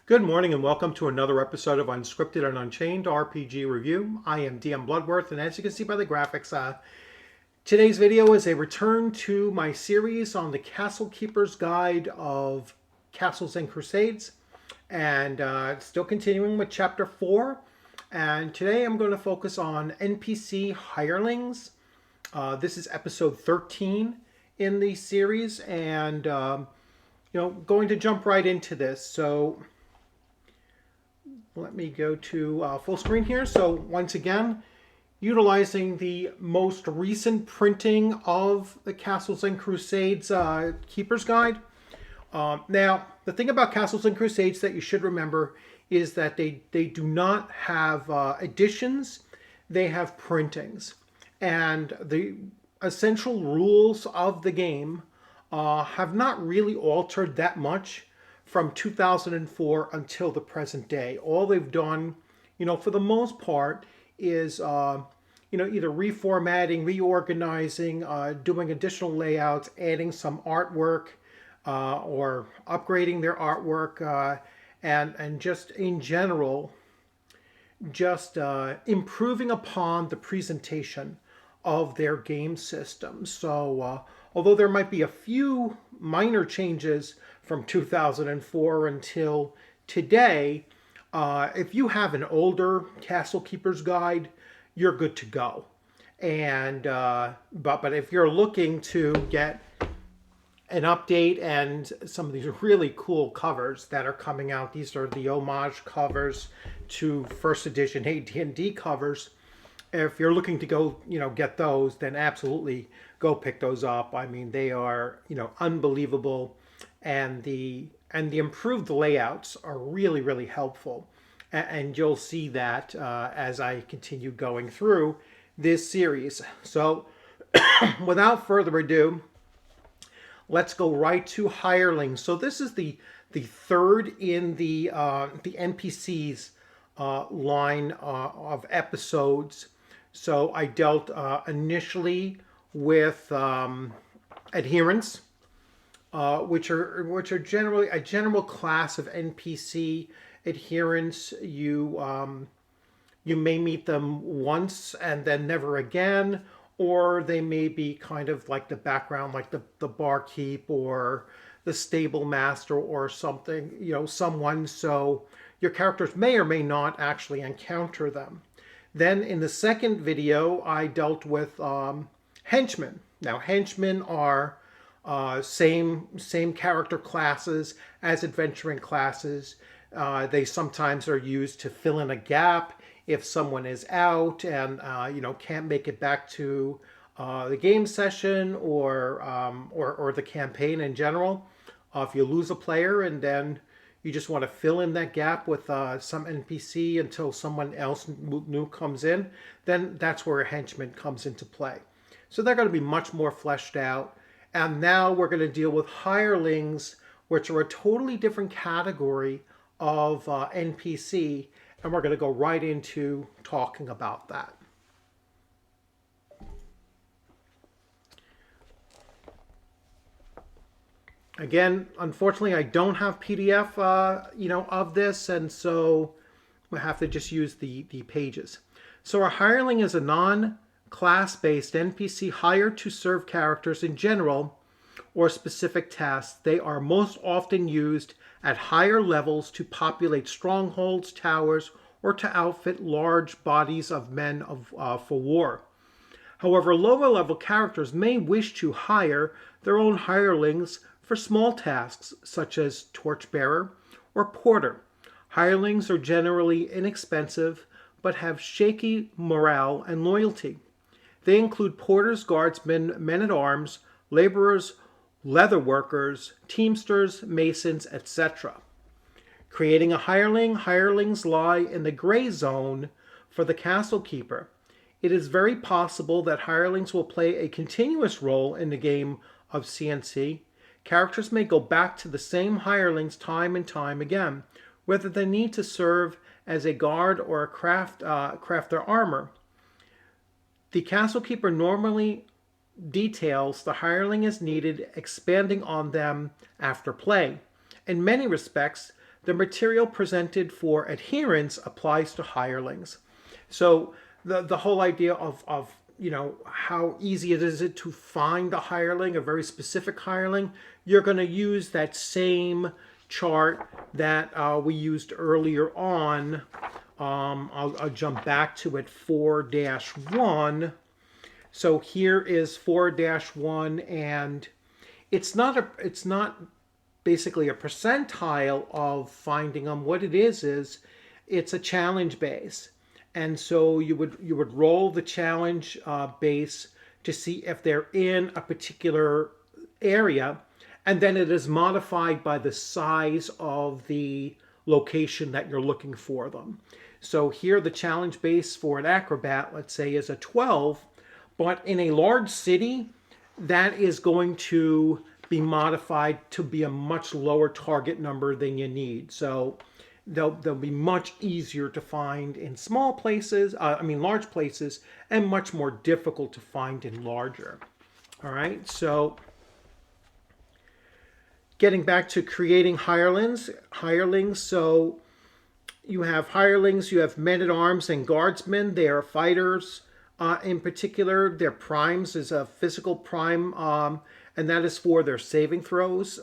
Good morning and welcome to another episode of Unscripted and Unchained RPG Review. I am DM Bluddworth, and as you can see by the graphics, today's video is a return to my series on the Castle Keeper's Guide of Castles and Crusades, and still continuing with Chapter 4. And today I'm going to focus on NPC Hirelings. This is episode 13 in the series, and going to jump right into this. So let me go to full screen here. So once again, utilizing the most recent printing of the Castles and Crusades Keeper's Guide. Now, the thing about Castles and Crusades that you should remember is that they do not have editions, they have printings. And the essential rules of the game have not really altered that much from 2004 until the present day. All they've done, for the most part, is either reformatting, reorganizing, doing additional layouts, adding some artwork, or upgrading their artwork, and just in general, just improving upon the presentation of their game system. So although there might be a few minor changes from 2004 until today, if you have an older Castle Keeper's Guide, you're good to go. And but if you're looking to get an update and some of these really cool covers that are coming out, these are the homage covers to first edition AD&D covers. If you're looking to go, get those, then absolutely go pick those up. I mean, they are, unbelievable, and the improved layouts are really, really helpful. And you'll see that as I continue going through this series. So, without further ado, let's go right to Hirelings. So this is the third in the NPCs line of episodes. So I dealt initially with adherents, which are generally a general class of NPC. Adherents, you may meet them once and then never again, or they may be kind of like the background, like the barkeep or the stable master or something, someone. So your characters may or may not actually encounter them. Then in the second video, I dealt with Henchmen. Now, Henchmen are same character classes as adventuring classes. They sometimes are used to fill in a gap if someone is out and can't make it back to the game session or the campaign in general. If you lose a player and then you just want to fill in that gap with some NPC until someone else new comes in, then that's where a henchman comes into play. So they're going to be much more fleshed out. And now we're going to deal with hirelings, which are a totally different category of NPC. And we're going to go right into talking about that. Again, unfortunately, I don't have PDF, of this, and so we have to just use the pages. So a hireling is a non-class-based NPC hired to serve characters in general or specific tasks. They are most often used at higher levels to populate strongholds, towers, or to outfit large bodies of men for war. However, lower-level characters may wish to hire their own hirelings for small tasks such as torchbearer or porter. Hirelings are generally inexpensive but have shaky morale and loyalty. They include porters, guardsmen, men-at-arms, laborers, leather workers, teamsters, masons, etc. Creating a hireling, hirelings lie in the gray zone for the castle keeper. It is very possible that hirelings will play a continuous role in the game of CNC. Characters may go back to the same hirelings time and time again, whether they need to serve as a guard or craft their armor. The castle keeper normally details the hireling as needed, expanding on them after play. In many respects, the material presented for adherents applies to hirelings. So the whole idea of how easy it is to find a hireling, a very specific hireling, you're going to use that same chart that we used earlier on. I'll jump back to it, 4-1. So here is 4-1, and it's not basically a percentile of finding them. What it is it's a challenge base. And so you would roll the challenge base to see if they're in a particular area, and then it is modified by the size of the location that you're looking for them. So here the challenge base for an acrobat, let's say, is a 12, but in a large city, that is going to be modified to be a much lower target number than you need. So they'll be much easier to find in small places, large places, and much more difficult to find in larger. All right, so getting back to creating hirelings, so you have hirelings, you have men-at-arms and guardsmen. They are fighters in particular. Their primes is a physical prime, and that is for their saving throws.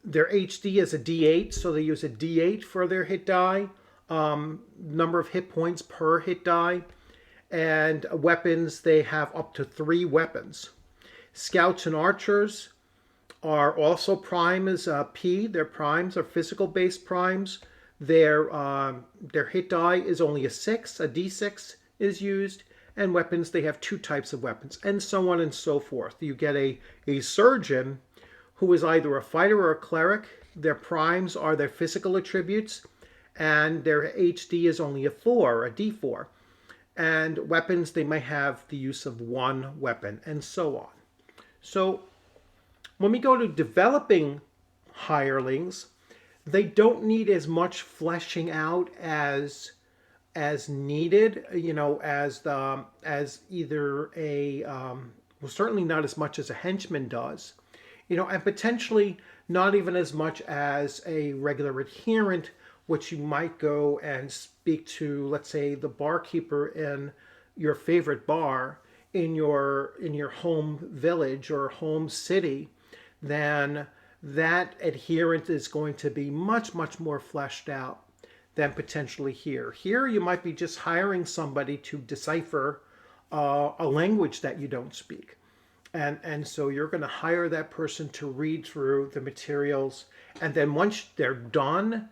Their HD is a D8, so they use a D8 for their hit die, number of hit points per hit die, and weapons, they have up to 3 weapons. Scouts and archers are also prime as P. Their primes are physical-based primes. Their hit die is only a 6, a D6 is used, and weapons, they have 2 types of weapons, and so on and so forth. You get a surgeon who is either a fighter or a cleric. Their primes are their physical attributes, and their HD is only a 4, a D4. And weapons, they may have the use of 1 weapon, and so on. So when we go to developing hirelings, they don't need as much fleshing out as needed, as either a certainly not as much as a henchman does, and potentially not even as much as a regular adherent, which you might go and speak to, let's say, the barkeeper in your favorite bar in your home village or home city. Then that adherent is going to be much, much more fleshed out than potentially here. Here you might be just hiring somebody to decipher a language that you don't speak. And so you're going to hire that person to read through the materials, and then once they're done,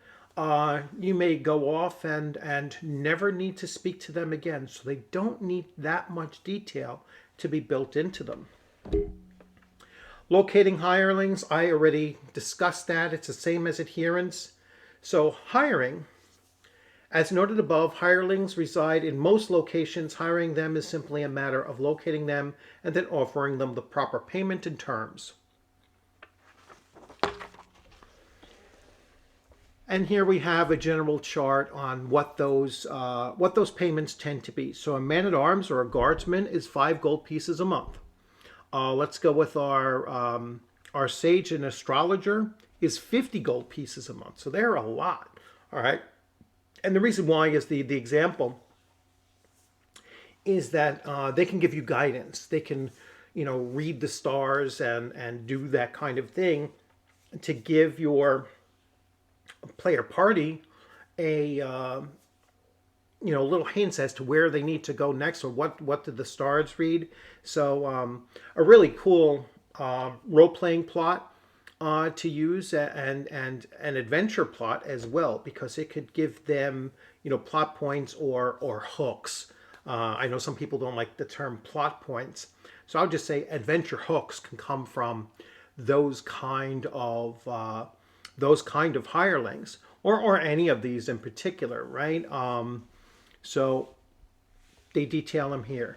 you may go off and never need to speak to them again. So they don't need that much detail to be built into them. Locating hirelings, I already discussed that. It's the same as adherents. So hiring, as noted above, hirelings reside in most locations. Hiring them is simply a matter of locating them and then offering them the proper payment and terms. And here we have a general chart on what those payments tend to be. So a man-at-arms or a guardsman is 5 gold pieces a month. Let's go with our sage and astrologer is 50 gold pieces a month. So they're a lot. All right. And the reason why is the example is that they can give you guidance. They can, read the stars and do that kind of thing to give your player party a little hints as to where they need to go next, or what did the stars read. So a really cool role-playing plot to use, and an adventure plot as well, because it could give them plot points or hooks. I know some people don't like the term plot points, so I'll just say adventure hooks can come from those kind of hirelings, or any of these in particular, right? So they detail them here.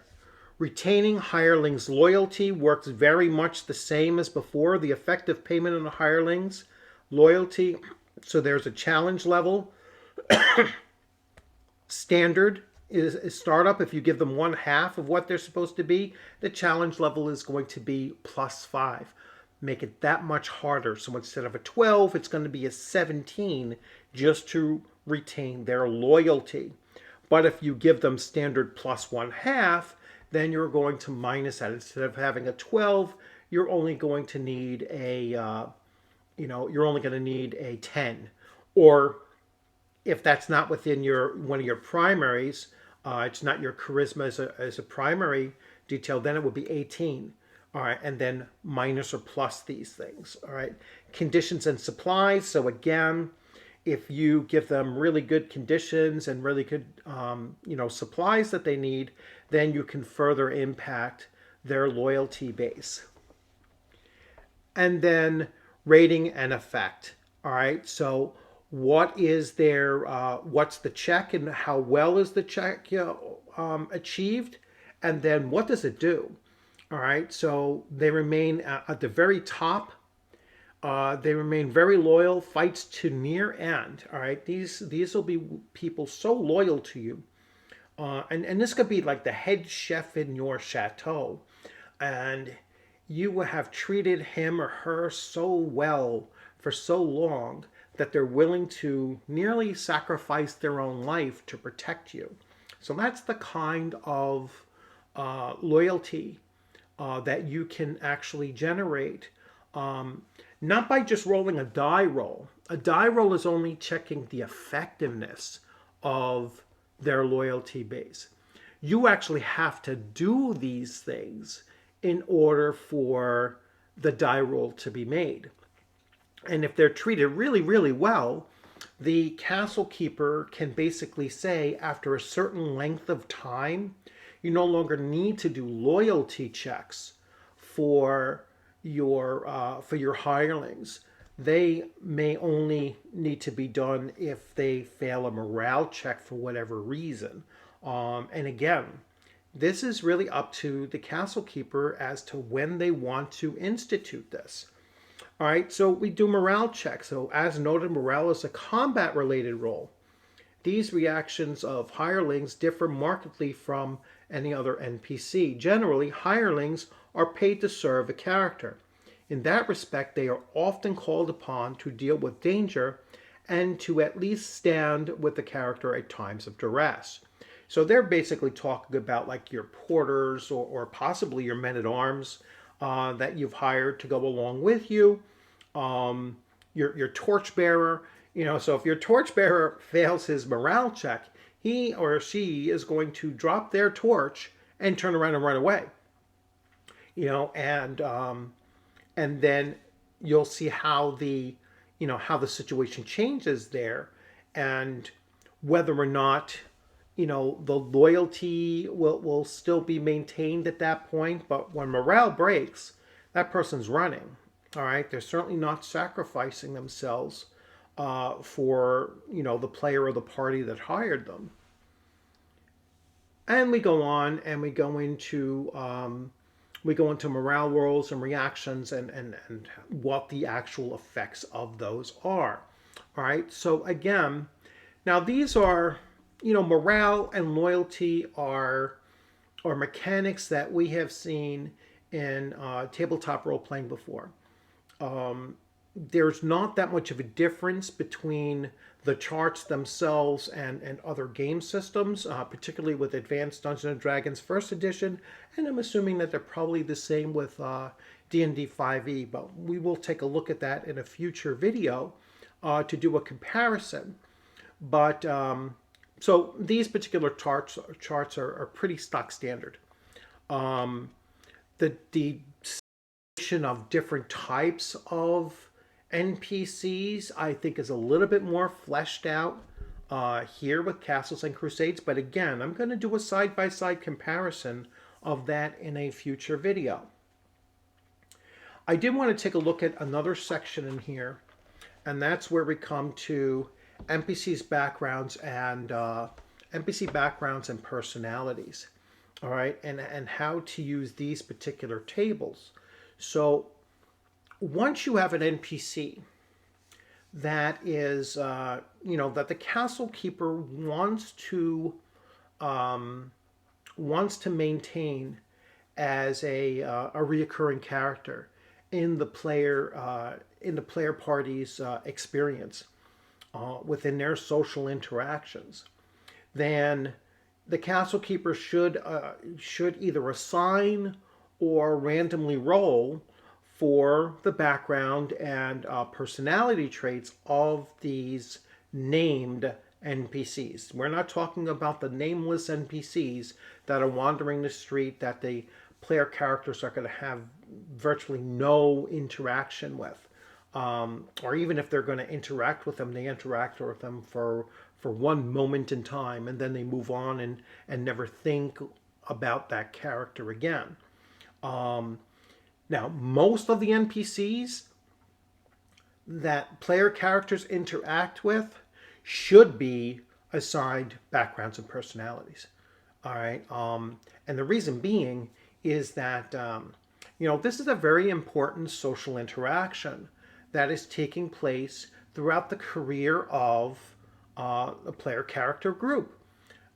Retaining hirelings' loyalty works very much the same as before. The effective payment on the hirelings' loyalty. So there's a challenge level. Standard is startup. If you give them 1/2 of what they're supposed to be, the challenge level is going to be +5. make it that much harder. So instead of a 12, it's going to be a 17 just to retain their loyalty. But if you give them standard plus 1/2, then you're going to minus that. Instead of having a 12, you're only going to need you're only going to need a 10. Or if that's not within one of your primaries, it's not your charisma as a primary detail, then it would be 18. All right, and then minus or plus these things. All right, conditions and supplies. So again, if you give them really good conditions and really good, supplies that they need, then you can further impact their loyalty base. And then rating and effect. All right, so what is what's the check and how well is the check achieved? And then what does it do? All right, so they remain at the very top. They remain very loyal, fights to near end. All right, these will be people so loyal to you, and this could be like the head chef in your chateau, and you have treated him or her so well for so long that they're willing to nearly sacrifice their own life to protect you. So that's the kind of loyalty that you can actually generate. Not by just rolling a die roll. A die roll is only checking the effectiveness of their loyalty base. You actually have to do these things in order for the die roll to be made. And if they're treated really, really well, the castle keeper can basically say after a certain length of time, you no longer need to do loyalty checks for your hirelings. They may only need to be done if they fail a morale check for whatever reason. And again, this is really up to the castle keeper as to when they want to institute this. All right, so we do morale checks. So as noted, morale is a combat-related role. These reactions of hirelings differ markedly from any other NPC. Generally, hirelings are paid to serve a character. In that respect, they are often called upon to deal with danger and to at least stand with the character at times of duress. So they're basically talking about like your porters or possibly your men-at-arms that you've hired to go along with you, your torchbearer. So if your torchbearer fails his morale check, he or she is going to drop their torch and turn around and run away. And then you'll see how the situation changes there, and whether or not the loyalty will still be maintained at that point. But when morale breaks, that person's running. All right, they're certainly not sacrificing themselves for the player or the party that hired them. And we go on and we go into morale rolls and reactions and what the actual effects of those are. All right, so again, now these are morale and loyalty are mechanics that we have seen in tabletop role playing before. There's not that much of a difference between the charts themselves and other game systems, particularly with Advanced Dungeons & Dragons First Edition, and I'm assuming that they're probably the same with D&D 5e, but we will take a look at that in a future video to do a comparison. But so these particular charts are pretty stock standard. The section of different types of NPCs, I think, is a little bit more fleshed out here with Castles and Crusades. But again, I'm going to do a side-by-side comparison of that in a future video. I did want to take a look at another section in here, and that's where we come to NPCs' backgrounds and NPC backgrounds and personalities. All right, and how to use these particular tables. So once you have an NPC that is, that the castle keeper wants to maintain as a reoccurring character, in the player party's experience within their social interactions, then the castle keeper should either assign or randomly roll for the background and personality traits of these named NPCs. We're not talking about the nameless NPCs that are wandering the street that the player characters are going to have virtually no interaction with. Or even if they're going to interact with them, they interact with them for one moment in time, and then they move on and never think about that character again. Now, most of the NPCs that player characters interact with should be assigned backgrounds and personalities. All right. And the reason being is that, this is a very important social interaction that is taking place throughout the career of the player character group.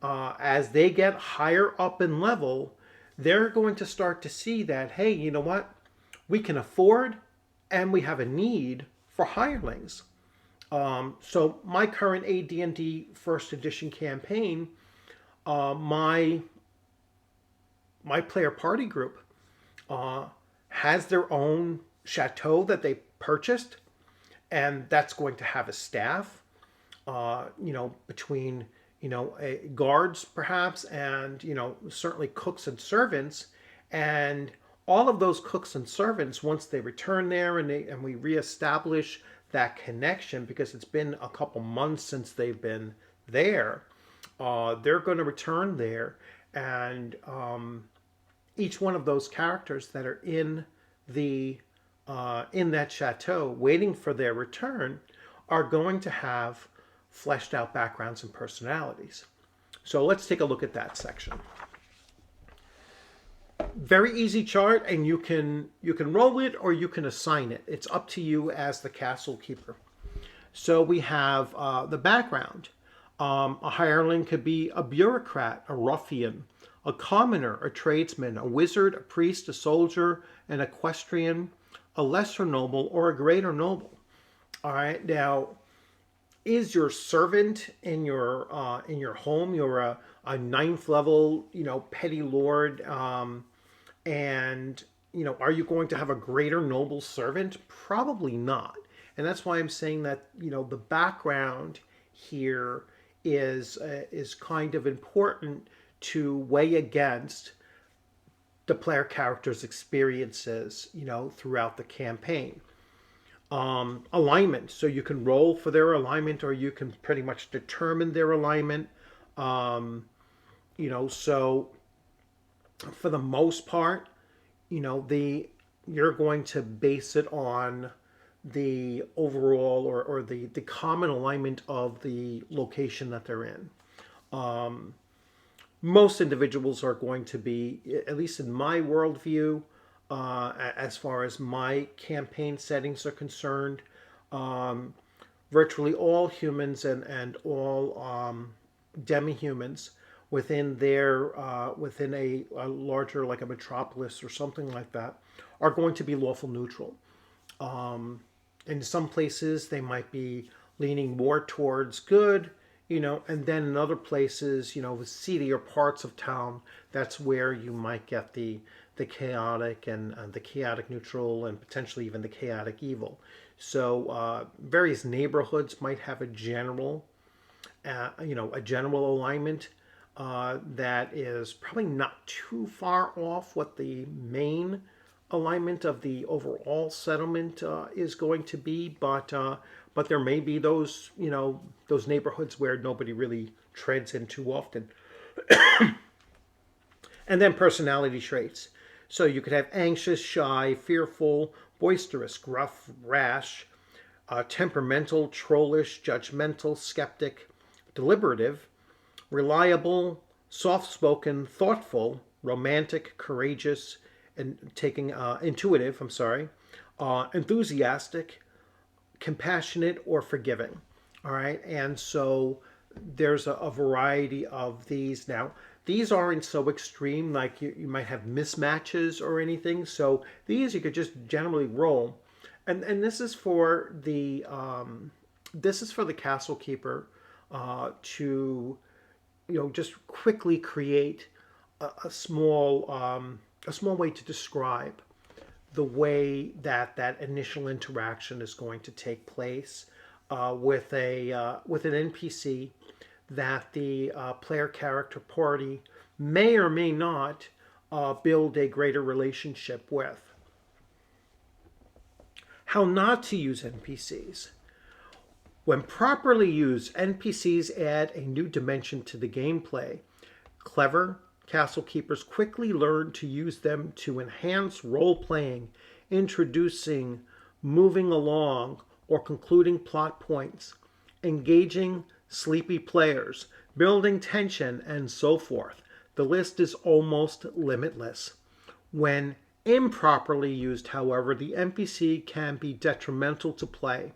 As they get higher up in level, they're going to start to see that, hey, you know what? We can afford and we have a need for hirelings. So my current AD&D first edition campaign, my player party group has their own chateau that they purchased, and that's going to have a staff, between guards perhaps, and certainly cooks and servants. And all of those cooks and servants, once they return there and we reestablish that connection, because it's been a couple months since they've been there, they're going to return there, and each one of those characters that are in that chateau waiting for their return are going to have fleshed out backgrounds and personalities. So let's take a look at that section. Very easy chart, and you can roll it or you can assign it. It's up to you as the castle keeper. So we have the background. A hireling could be a bureaucrat, a ruffian, a commoner, a tradesman, a wizard, a priest, a soldier, an equestrian, a lesser noble, or a greater noble. All right. Now, is your servant in your home? You're a ninth level, petty lord, and are you going to have a greater noble servant? Probably not. And that's why I'm saying that the background here is kind of important to weigh against the player character's experiences, throughout the campaign. Alignment. So you can roll for their alignment, or you can pretty much determine their alignment. So for the most part, you're going to base it on the overall or the common alignment of the location that they're in. Most individuals are going to be, at least in my worldview, as far as my campaign settings are concerned, virtually all humans and all demi-humans within within a larger, like a metropolis or something like that, are going to be lawful neutral. In some places, they might be leaning more towards good, and then in other places, the seedier parts of town, that's where you might get the chaotic and the chaotic neutral, and potentially even the chaotic evil. So various neighborhoods might have a general alignment that is probably not too far off what the main alignment of the overall settlement is going to be, but there may be those neighborhoods where nobody really treads in too often. And then personality traits. So you could have anxious, shy, fearful, boisterous, gruff, rash, temperamental, trollish, judgmental, skeptic, deliberative, reliable, soft-spoken, thoughtful, romantic, courageous, and intuitive, enthusiastic, compassionate, or forgiving. All right. And so there's a variety of these. Now, these aren't so extreme, like you might have mismatches or anything. So these you could just generally roll. And this is for the castle keeper to just quickly create a small way to describe the way that that initial interaction is going to take place with an NPC that the player character party may or may not build a greater relationship with. How not to use NPCs. When properly used, NPCs add a new dimension to the gameplay. Clever castle keepers quickly learn to use them to enhance role playing, introducing, moving along, or concluding plot points, engaging sleepy players, building tension, and so forth. The list is almost limitless. When improperly used, however, the NPC can be detrimental to play,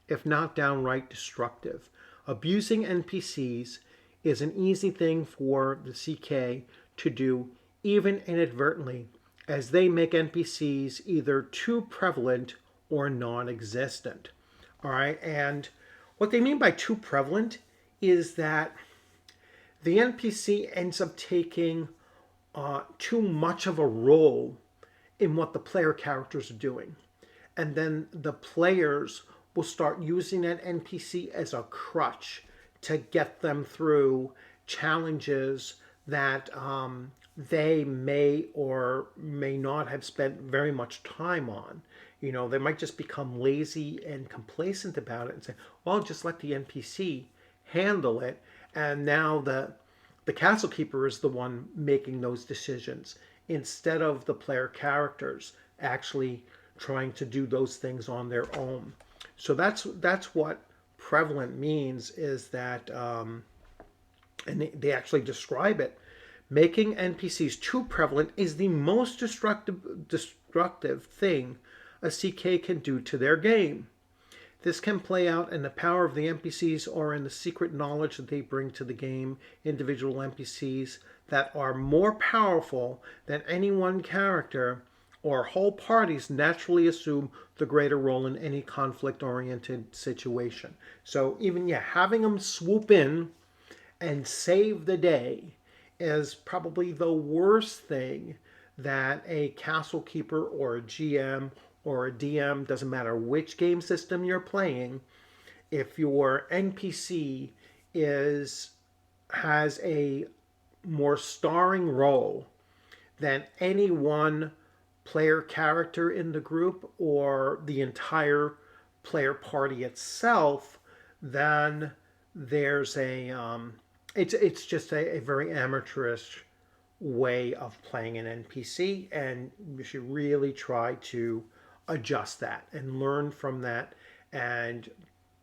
if not downright destructive. Abusing NPCs is an easy thing for the CK to do, even inadvertently, as they make NPCs either too prevalent or non-existent. All right, and what they mean by too prevalent is that the NPC ends up taking too much of a role in what the player characters are doing. And then the players will start using that NPC as a crutch to get them through challenges that they may or may not have spent very much time on. They might just become lazy and complacent about it and say, well, just let the NPC handle it. And now the castle keeper is the one making those decisions instead of the player characters actually trying to do those things on their own. So that's what prevalent means, is that, and they actually describe it. Making NPCs too prevalent is the most destructive thing a CK can do to their game. This can play out in the power of the NPCs or in the secret knowledge that they bring to the game. Individual NPCs that are more powerful than any one character or whole parties naturally assume the greater role in any conflict-oriented situation. So even, having them swoop in and save the day is probably the worst thing that a castle keeper or a GM or a DM, doesn't matter which game system you're playing, if your NPC has a more starring role than any one player character in the group or the entire player party itself, then there's it's just a very amateurish way of playing an NPC, and you should really try to adjust that and learn from that and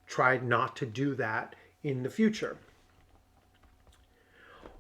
try not to do that in the future.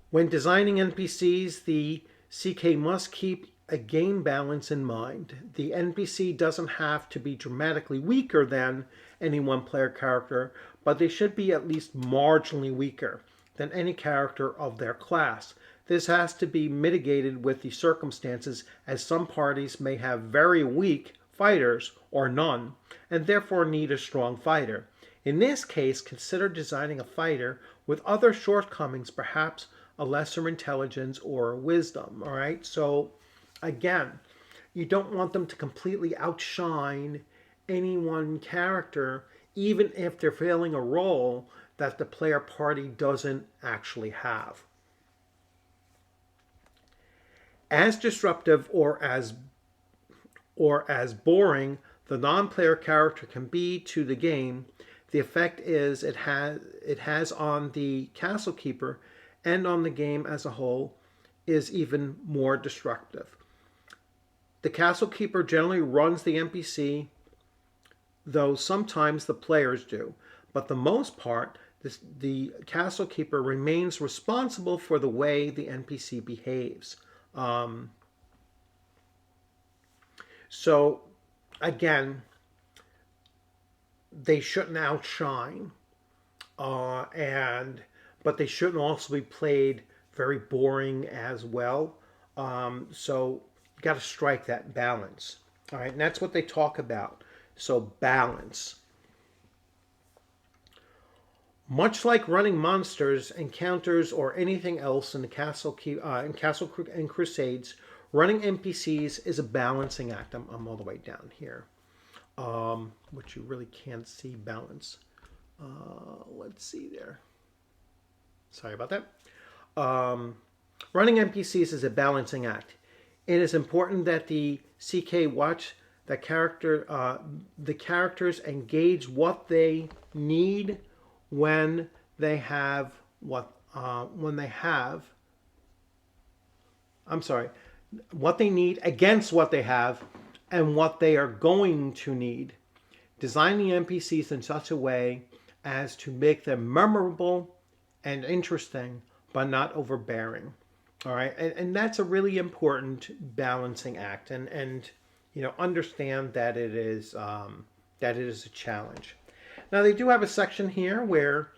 When designing NPCs, the CK must keep a game balance in mind. The NPC doesn't have to be dramatically weaker than any one player character, but they should be at least marginally weaker than any character of their class. This has to be mitigated with the circumstances, as some parties may have very weak fighters or none, and therefore need a strong fighter. In this case, consider designing a fighter with other shortcomings, perhaps a lesser intelligence or wisdom. All right, so again, you don't want them to completely outshine any one character, even if they're filling a role that the player party doesn't actually have. As disruptive or as boring the non-player character can be to the game, the effect is it has on the castle keeper and on the game as a whole is even more destructive. The castle keeper generally runs the NPC, though sometimes the players do, but the most part, the castle keeper remains responsible for the way the NPC behaves. So again, they shouldn't outshine, but they shouldn't also be played very boring as well. So you got to strike that balance. All right, and that's what they talk about. So balance. Much like running monsters, encounters, or anything else in the Castle and Crusades, running NPCs is a balancing act. I'm all the way down here, which you really can't see balance. Let's see there. Sorry about that. Running NPCs is a balancing act. It is important that the CK watch the characters engage what they need when they have what they need against what they have and what they are going to need. Design the NPCs in such a way as to make them memorable and interesting, but not overbearing. All right, and that's a really important balancing act, and understand that it is a challenge. Now they do have a section here where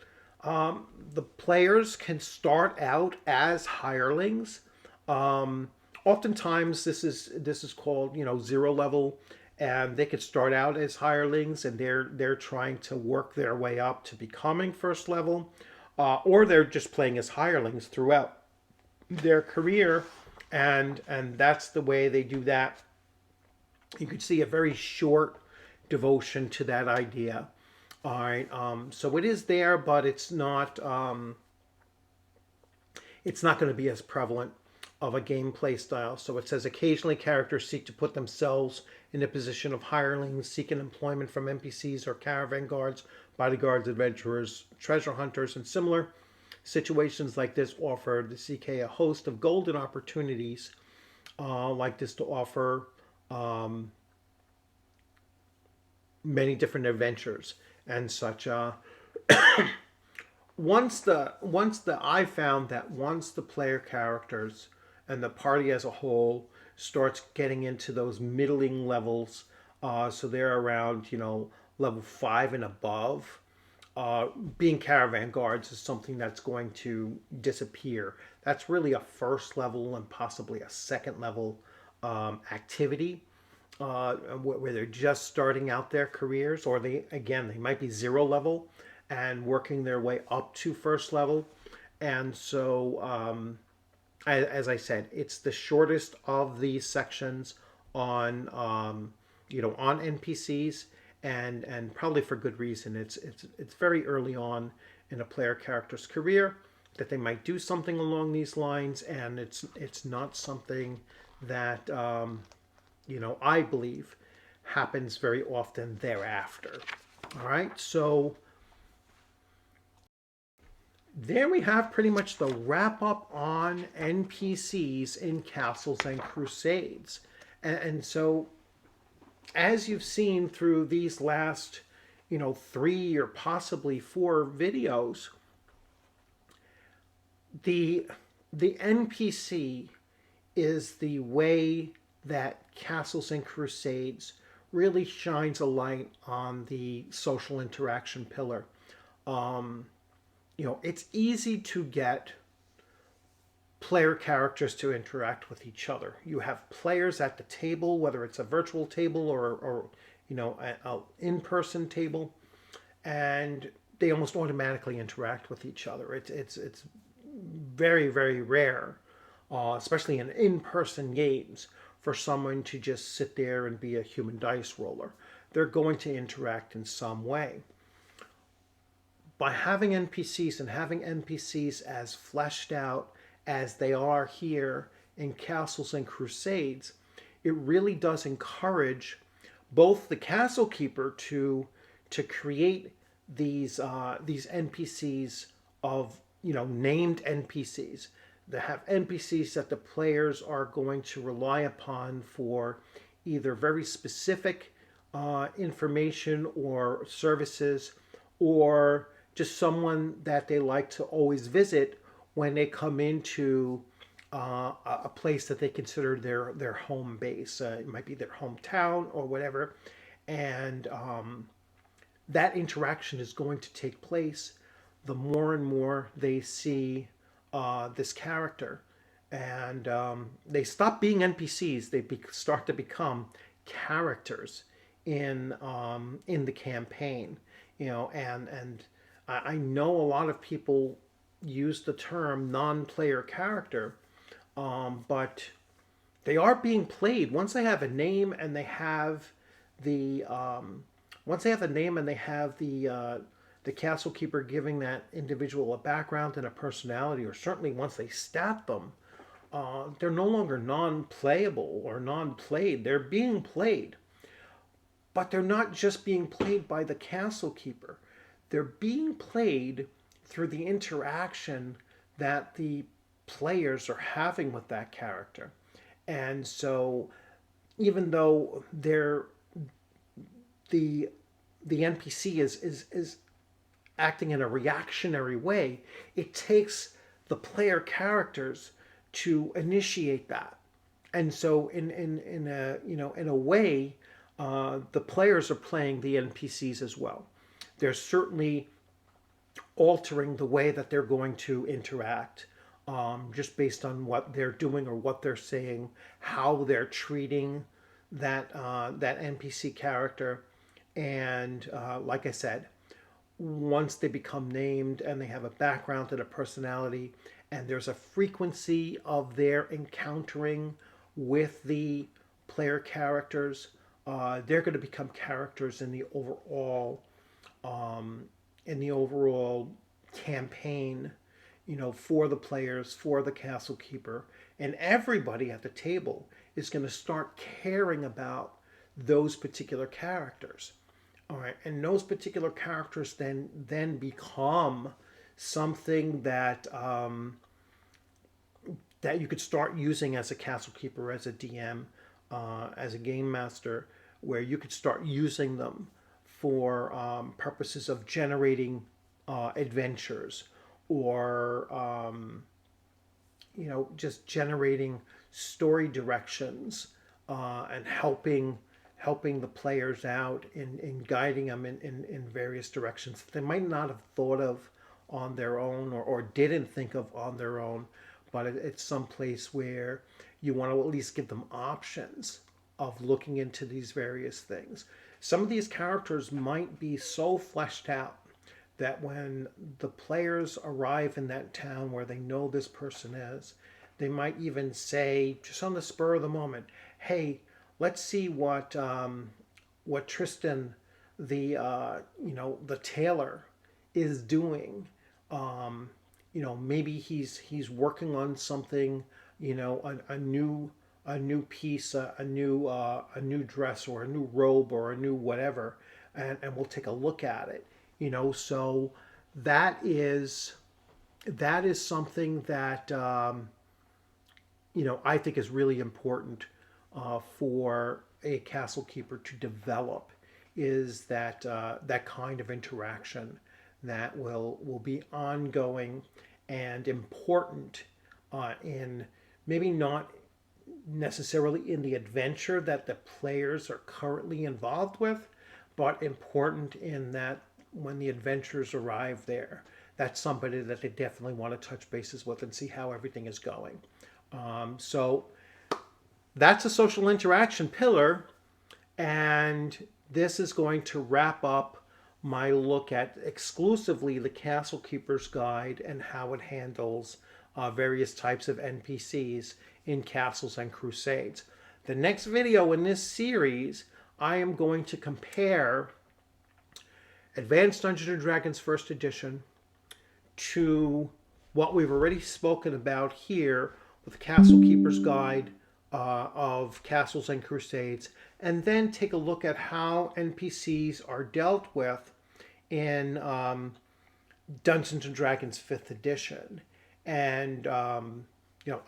the players can start out as hirelings. Oftentimes this is called zero level, and they could start out as hirelings, and they're trying to work their way up to becoming first level, or they're just playing as hirelings throughout their career, and that's the way they do that. You could see a very short devotion to that idea. All right, so it is there, but it's not going to be as prevalent of a gameplay style. So it says occasionally characters seek to put themselves in the position of hirelings, seeking employment from NPCs or caravan guards, bodyguards, adventurers, treasure hunters, and similar. Situations like this offer the CK a host of golden opportunities like this to offer many different adventures and such. I found that once the player characters and the party as a whole starts getting into those middling levels, so they're around level 5 and above, being caravan guards is something that's going to disappear. That's really a first level and possibly a second level activity, where they're just starting out their careers, or they might be zero level and working their way up to first level. And so, as I said, it's the shortest of these sections on on NPCs, and probably for good reason. It's very early on in a player character's career that they might do something along these lines, and it's not something that I believe happens very often thereafter. All right, so there we have pretty much the wrap up on NPCs in Castles and Crusades. And so, as you've seen through these last 3 or possibly 4 videos, the NPC is the way that Castles and Crusades really shines a light on the social interaction pillar. It's easy to get player characters to interact with each other. You have players at the table, whether it's a virtual table or an in-person table, and they almost automatically interact with each other. It's very, very rare, especially in in-person games, for someone to just sit there and be a human dice roller. They're going to interact in some way. By having NPCs and having NPCs as fleshed out as they are here in Castles and Crusades, it really does encourage both the castle keeper to create these NPCs of named NPCs, that have NPCs that the players are going to rely upon for either very specific information or services, or just someone that they like to always visit when they come into a place that they consider their home base. It might be their hometown or whatever. And that interaction is going to take place the more and more they see this character, and they stop being NPCs. They start to become characters in the campaign, and I know a lot of people use the term non-player character, but they are being played once they have a name and they have the once they have a name and they have the castle keeper giving that individual a background and a personality, or certainly once they stat them, they're no longer non-playable or non-played. They're being played, but they're not just being played by the castle keeper. They're being played through the interaction that the players are having with that character. And so even though the NPC is acting in a reactionary way, it takes the player characters to initiate that. And so in a way, the players are playing the NPCs as well. They're certainly altering the way that they're going to interact, just based on what they're doing or what they're saying, how they're treating that NPC character. And like I said, once they become named and they have a background and a personality, and there's a frequency of their encountering with the player characters, they're going to become characters in the overall campaign, for the players, for the castle keeper, and everybody at the table is going to start caring about those particular characters. All right, and those particular characters then become something that that you could start using as a castle keeper, as a DM, as a game master, where you could start using them for purposes of generating adventures, or just generating story directions, and helping the players out in guiding them in various directions that they might not have thought of on their own, or didn't think of on their own. But it's some place where you want to at least give them options of looking into these various things. Some of these characters might be so fleshed out that when the players arrive in that town where they know this person is, they might even say, just on the spur of the moment, hey, let's see what Tristan, the tailor, is doing. Maybe he's working on something, a new piece, a new dress, or a new robe, or a new whatever, and we'll take a look at it. So that is something that I think is really important for a castle keeper to develop, is that that kind of interaction that will be ongoing and important, in maybe not necessarily in the adventure that the players are currently involved with, but important in that when the adventurers arrive there, that's somebody that they definitely want to touch bases with and see how everything is going. So that's a social interaction pillar, and this is going to wrap up my look at exclusively the Castle Keeper's Guide and how it handles various types of NPCs in Castles and Crusades. The next video in this series, I am going to compare Advanced Dungeons & Dragons First Edition to what we've already spoken about here with Castle Keeper's Guide of Castles and Crusades, and then take a look at how NPCs are dealt with in Dungeons & Dragons 5th Edition. And, I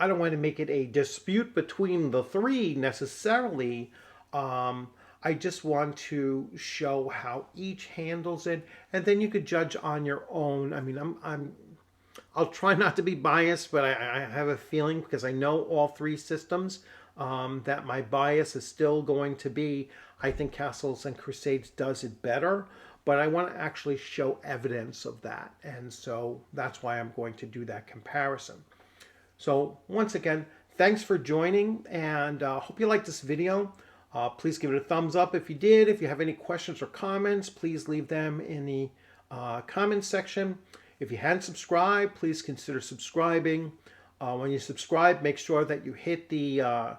don't want to make it a dispute between the three necessarily. I just want to show how each handles it, and then you could judge on your own. I mean, I'll try not to be biased, but I have a feeling, because I know all three systems, that my bias is still going to be, I think Castles and Crusades does it better. but I want to actually show evidence of that. And so that's why I'm going to do that comparison. So once again, thanks for joining, and hope you liked this video. Please give it a thumbs up if you did. If you have any questions or comments, please leave them in the comments section. If you hadn't subscribed, please consider subscribing. When you subscribe, make sure that you hit the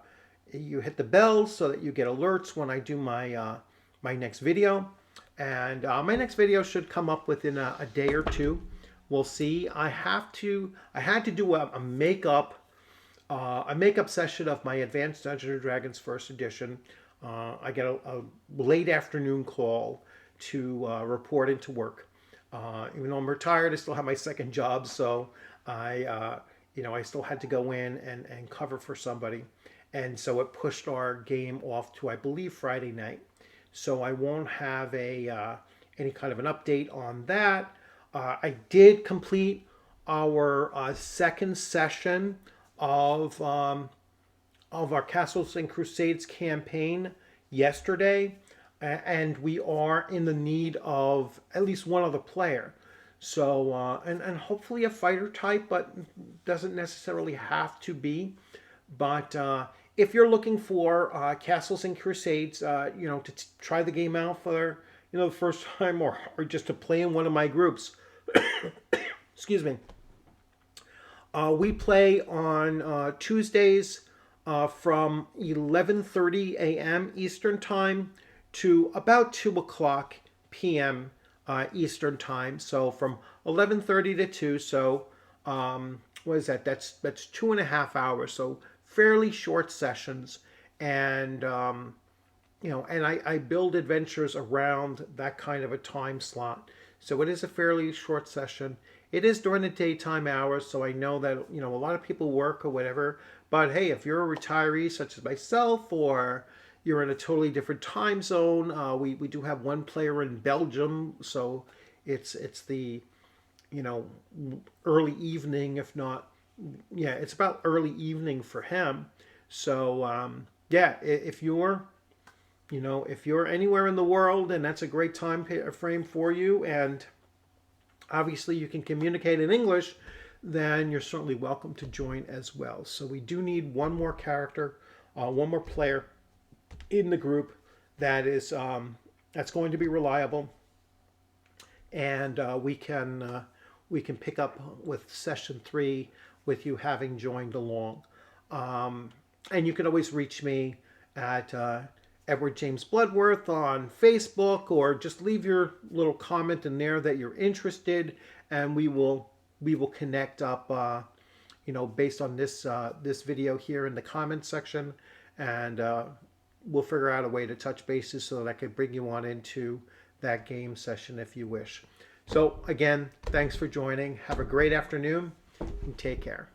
bell so that you get alerts when I do my my next video. And my next video should come up within a day or two. We'll see. I had to do a makeup session of my Advanced Dungeons & Dragons First Edition. I get a late afternoon call to report into work. Even though I'm retired, I still have my second job, so I still had to go in and cover for somebody. And so it pushed our game off to, I believe, Friday night. So I won't have any kind of an update on that. I did complete our second session of our Castles and Crusades campaign yesterday, and we are in the need of at least one other player. So and hopefully a fighter type, but doesn't necessarily have to be. But if you're looking for Castles and Crusades, to try the game out for the first time, or just to play in one of my groups, excuse me. We play on Tuesdays from 11:30 a.m. Eastern Time to about 2 o'clock p.m. Eastern Time. So from 11:30 to 2. So what is that? That's 2.5 hours. So fairly short sessions, and and I build adventures around that kind of a time slot. So it is a fairly short session. It is during the daytime hours, so I know that a lot of people work or whatever. But hey, if you're a retiree such as myself, or you're in a totally different time zone, we do have one player in Belgium, so it's the early evening, if not, yeah, it's about early evening for him. So yeah, if you're anywhere in the world, and that's a great time frame for you, and obviously you can communicate in English, then you're certainly welcome to join as well. So we do need one more character, one more player in the group that is that's going to be reliable, and we can pick up with session 3 with you having joined along. And you can always reach me at Edward James Bluddworth on Facebook, or just leave your little comment in there that you're interested, and we will connect up based on this video here in the comments section, and we'll figure out a way to touch bases so that I can bring you on into that game session if you wish. So again, thanks for joining. Have a great afternoon and take care.